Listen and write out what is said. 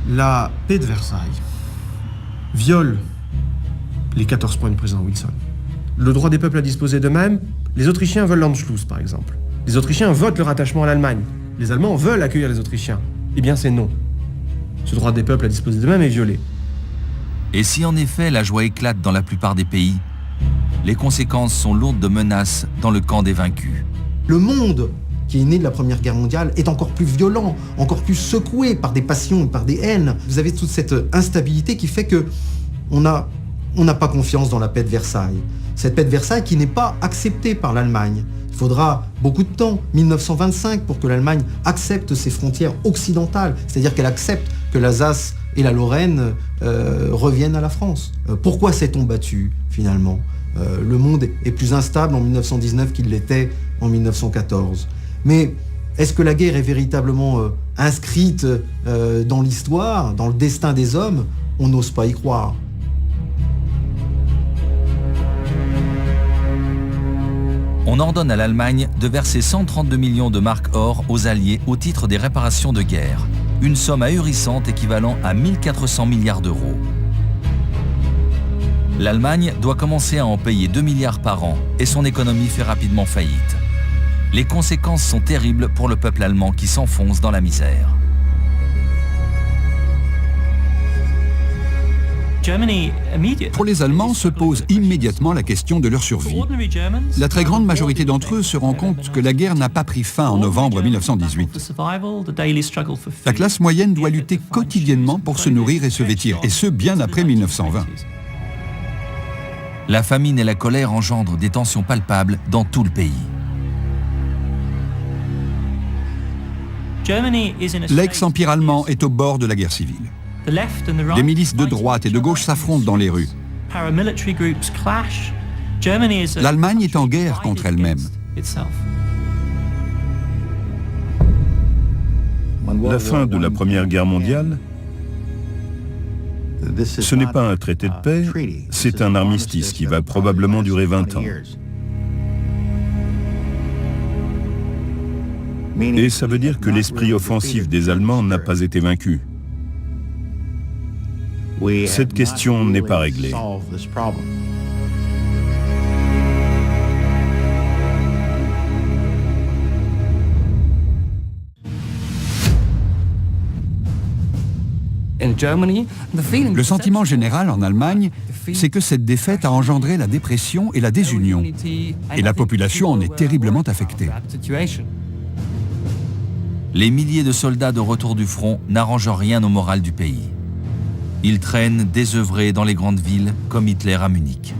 La paix de Versailles viole les 14 points du président Wilson. Le droit des peuples à disposer d'eux-mêmes, les Autrichiens veulent l'Anschluss, par exemple. Les Autrichiens votent le rattachement à l'Allemagne. Les Allemands veulent accueillir les Autrichiens. Eh bien, c'est non. Ce droit des peuples à disposer d'eux-mêmes est violé. Et si en effet la joie éclate dans la plupart des pays, les conséquences sont lourdes de menaces dans le camp des vaincus. Le monde qui est né de la Première Guerre mondiale est encore plus violent, encore plus secoué par des passions, par des haines. Vous avez toute cette instabilité qui fait que on n'a pas confiance dans la paix de Versailles. Cette paix de Versailles qui n'est pas acceptée par l'Allemagne. Il faudra beaucoup de temps, 1925, pour que l'Allemagne accepte ses frontières occidentales, c'est-à-dire qu'elle accepte que l'Alsace et la Lorraine reviennent à la France. Pourquoi s'est-on battu, finalement? Le monde est plus instable en 1919 qu'il l'était en 1914. Mais est-ce que la guerre est véritablement inscrite dans l'histoire, dans le destin des hommes? On n'ose pas y croire. On ordonne à l'Allemagne de verser 132 millions de marks or aux Alliés au titre des réparations de guerre. Une somme ahurissante équivalent à 1400 milliards d'euros. L'Allemagne doit commencer à en payer 2 milliards par an et son économie fait rapidement faillite. Les conséquences sont terribles pour le peuple allemand qui s'enfonce dans la misère. Pour les Allemands se pose immédiatement la question de leur survie. La très grande majorité d'entre eux se rend compte que la guerre n'a pas pris fin en novembre 1918. La classe moyenne doit lutter quotidiennement pour se nourrir et se vêtir, et ce bien après 1920. La famine et la colère engendrent des tensions palpables dans tout le pays. L'ex-empire allemand est au bord de la guerre civile. Les milices de droite et de gauche s'affrontent dans les rues. L'Allemagne est en guerre contre elle-même. La fin de la Première Guerre mondiale, ce n'est pas un traité de paix, c'est un armistice qui va probablement durer 20 ans. Et ça veut dire que l'esprit offensif des Allemands n'a pas été vaincu. Cette question n'est pas réglée. Le sentiment général en Allemagne, c'est que cette défaite a engendré la dépression et la désunion. Et la population en est terriblement affectée. Les milliers de soldats de retour du front n'arrangent rien au moral du pays. Ils traînent désœuvrés dans les grandes villes, comme Hitler à Munich.